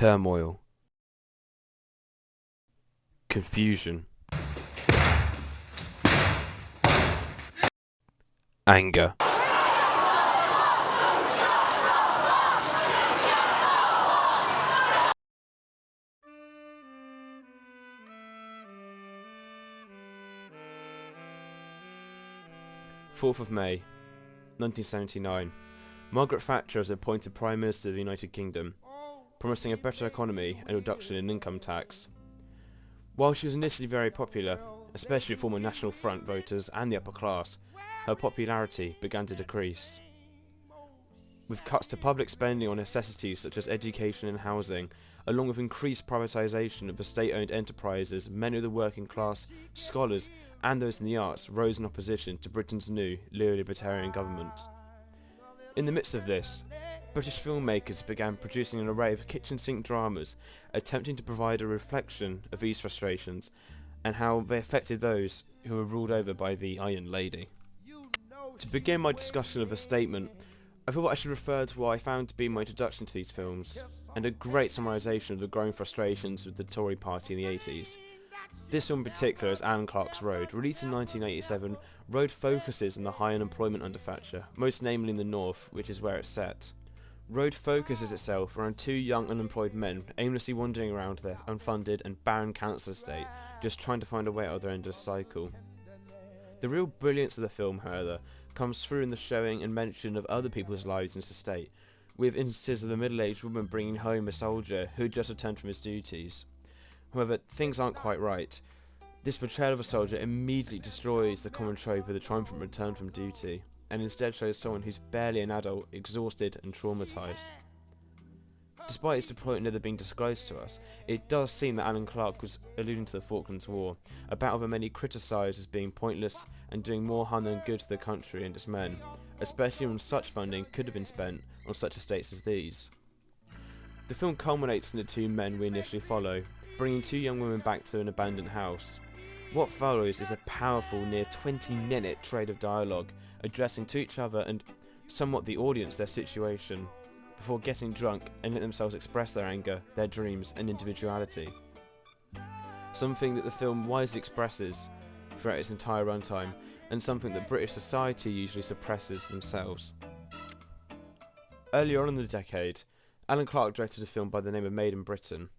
turmoil, confusion, anger. May 4th, 1979. Margaret Thatcher is appointed Prime Minister of the United Kingdom, promising a better economy and reduction in income tax. While she was initially very popular, especially with former National Front voters and the upper class, her popularity began to decrease. With cuts to public spending on necessities such as education and housing, along with increased privatisation of the state-owned enterprises, many of the working class, scholars and those in the arts rose in opposition to Britain's new neo-libertarian government. In the midst of this, British filmmakers began producing an array of kitchen sink dramas, attempting to provide a reflection of these frustrations and how they affected those who were ruled over by the Iron Lady. To begin my discussion of the statement, I thought I should refer to what I found to be my introduction to these films, and a great summarisation of the growing frustrations with the Tory party in the 80s. This film in particular is Alan Clark's Road. Released in 1987, Road focuses on the high unemployment under Thatcher, most namely in the north, which is where it's set. Road focuses itself around two young unemployed men aimlessly wandering around their unfunded and barren council estate, just trying to find a way out of their endless cycle. The real brilliance of the film, however, comes through in the showing and mention of other people's lives in this estate, with instances of a middle-aged woman bringing home a soldier who had just returned from his duties. However, things aren't quite right. This portrayal of a soldier immediately destroys the common trope of the triumphant return from duty, and instead shows someone who's barely an adult, exhausted and traumatised. Despite its deployment never being disclosed to us, it does seem that Alan Clark was alluding to the Falklands War, a battle that many criticised as being pointless and doing more harm than good to the country and its men, especially when such funding could have been spent on such estates as these. The film culminates in the two men we initially follow, bringing two young women back to an abandoned house. What follows is a powerful, near 20-minute trade of dialogue, addressing to each other and somewhat the audience their situation, before getting drunk and let themselves express their anger, their dreams and individuality. Something that the film wisely expresses throughout its entire runtime, and something that British society usually suppresses themselves. Earlier on in the decade, Alan Clark directed a film by the name of Made in Britain,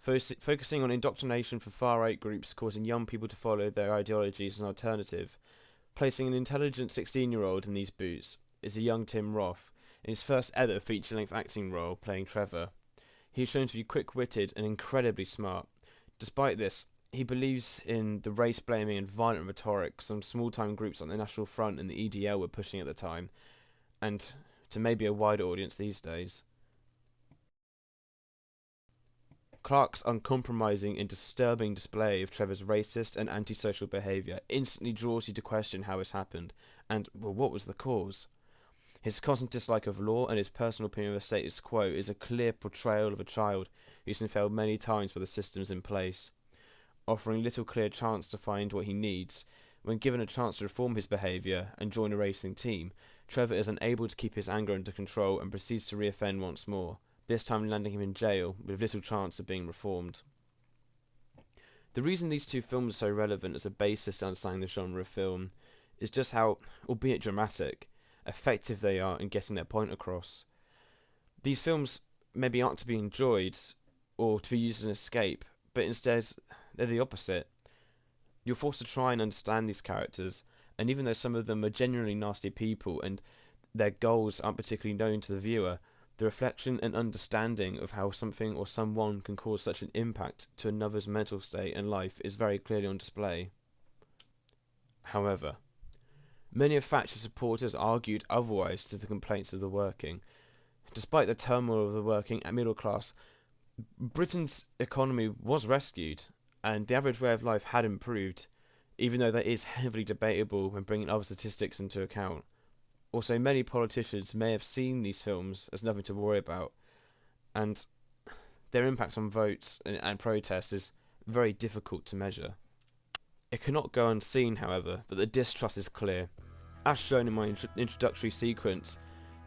focusing on indoctrination for far-right groups causing young people to follow their ideologies as an alternative. Placing an intelligent 16-year-old in these boots is a young Tim Roth, in his first ever feature-length acting role playing Trevor. He is shown to be quick-witted and incredibly smart. Despite this, he believes in the race-blaming and violent rhetoric some small-time groups like the National Front and the EDL were pushing at the time, and to maybe a wider audience these days. Clark's uncompromising and disturbing display of Trevor's racist and antisocial behaviour instantly draws you to question how this happened, and, well, what was the cause? His constant dislike of law and his personal opinion of the status quo is a clear portrayal of a child who's been failed many times by the systems in place. Offering little clear chance to find what he needs, when given a chance to reform his behaviour and join a racing team, Trevor is unable to keep his anger under control and proceeds to reoffend once more, this time landing him in jail with little chance of being reformed. The reason these two films are so relevant as a basis to understanding the genre of film is just how, albeit dramatic, effective they are in getting their point across. These films maybe aren't to be enjoyed or to be used as an escape, but instead they're the opposite. You're forced to try and understand these characters, and even though some of them are genuinely nasty people and their goals aren't particularly known to the viewer, the reflection and understanding of how something or someone can cause such an impact to another's mental state and life is very clearly on display. However, many of Thatcher's supporters argued otherwise to the complaints of the working. Despite the turmoil of the working and middle class, Britain's economy was rescued, and the average way of life had improved, even though that is heavily debatable when bringing other statistics into account. Also, many politicians may have seen these films as nothing to worry about, and their impact on votes and protests is very difficult to measure. It cannot go unseen, however, that the distrust is clear. As shown in my introductory sequence,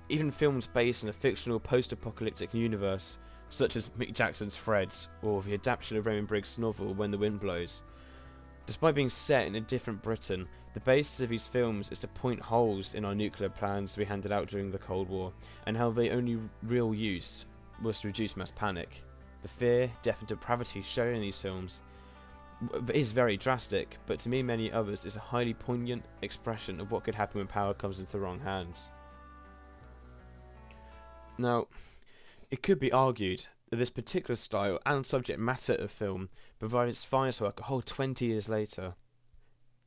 Even films based in a fictional post-apocalyptic universe, such as Mick Jackson's Fred's, or the adaptation of Raymond Briggs' novel When the Wind Blows. Despite being set in a different Britain, the basis of these films is to point holes in our nuclear plans we handed out during the Cold War, and how their only real use was to reduce mass panic. The fear, death and depravity shown in these films is very drastic, but to me and many others is a highly poignant expression of what could happen when power comes into the wrong hands. Now, it could be argued that this particular style and subject matter of film provided its finest work a whole 20 years later.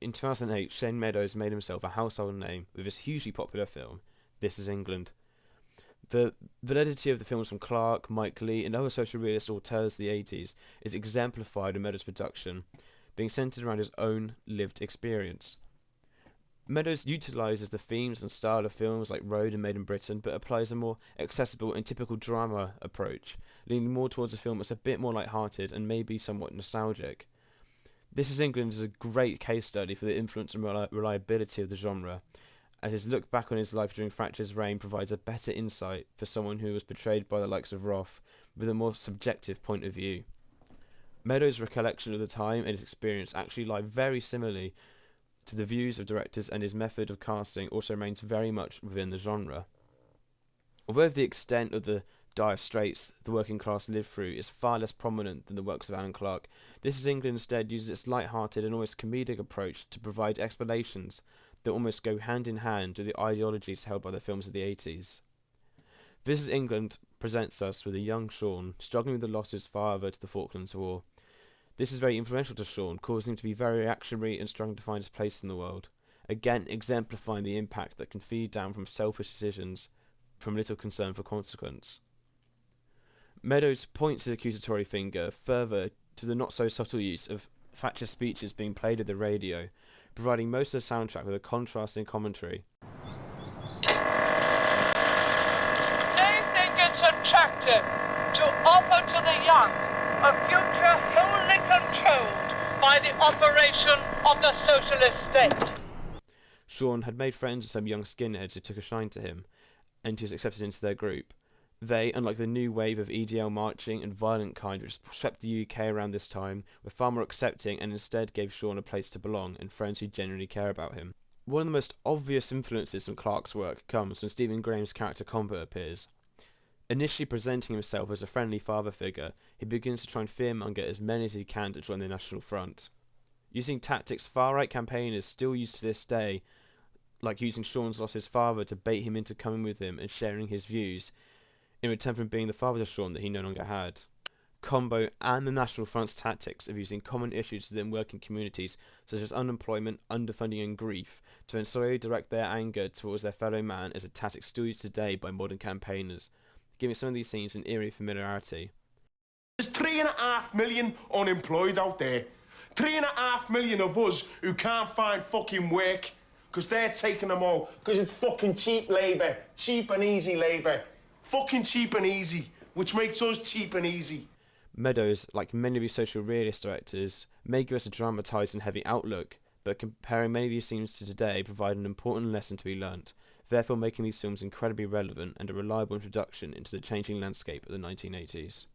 In 2008, Shane Meadows made himself a household name with his hugely popular film, This Is England. The validity of the films from Clarke, Mike Leigh and other social realist auteurs of the 80s is exemplified in Meadows' production, being centred around his own lived experience. Meadows utilises the themes and style of films like Road and Made in Britain, but applies a more accessible and typical drama approach, leaning more towards a film that's a bit more light-hearted and maybe somewhat nostalgic. This Is England is a great case study for the influence and reliability of the genre, as his look back on his life during Thatcher's reign provides a better insight for someone who was portrayed by the likes of Roth with a more subjective point of view. Meadows' recollection of the time and his experience actually lie very similarly to the views of directors, and his method of casting also remains very much within the genre. Although the extent of the dire straits the working class lived through is far less prominent than the works of Alan Clarke, This Is England instead uses its light-hearted and almost comedic approach to provide explanations that almost go hand in hand with the ideologies held by the films of the 80s. This Is England presents us with a young Sean struggling with the loss of his father to the Falklands War. This is very influential to Sean, causing him to be very reactionary and struggling to find his place in the world, again exemplifying the impact that can feed down from selfish decisions from little concern for consequence. Meadows points his accusatory finger further to the not-so-subtle use of Thatcher's speeches being played at the radio, providing most of the soundtrack with a contrasting commentary. They think it's attractive to offer to the young a future wholly controlled by the operation of the socialist state. Sean had made friends with some young skinheads who took a shine to him, and he was accepted into their group. They, unlike the new wave of EDL marching and violent kind which swept the UK around this time, were far more accepting and instead gave Sean a place to belong and friends who genuinely care about him. One of the most obvious influences from Clarke's work comes when Stephen Graham's character Combo appears. Initially presenting himself as a friendly father figure, he begins to try and fearmonger as many as he can to join the National Front. Using tactics far-right campaigners still use to this day, like using Sean's loss of his father to bait him into coming with him and sharing his views, in return for being the father to Sean that he no longer had. Combo and the National Front's tactics of using common issues within working communities such as unemployment, underfunding and grief to then slowly direct their anger towards their fellow man is a tactic still used today by modern campaigners, giving some of these scenes an eerie familiarity. There's 3.5 million unemployed out there. 3.5 million of us who can't find fucking work because they're taking them all because it's fucking cheap labour, cheap and easy labour. Fucking cheap and easy, which makes us cheap and easy. Meadows, like many of these social realist directors, may give us a dramatised and heavy outlook, but comparing many of these scenes to today provide an important lesson to be learnt, therefore making these films incredibly relevant and a reliable introduction into the changing landscape of the 1980s.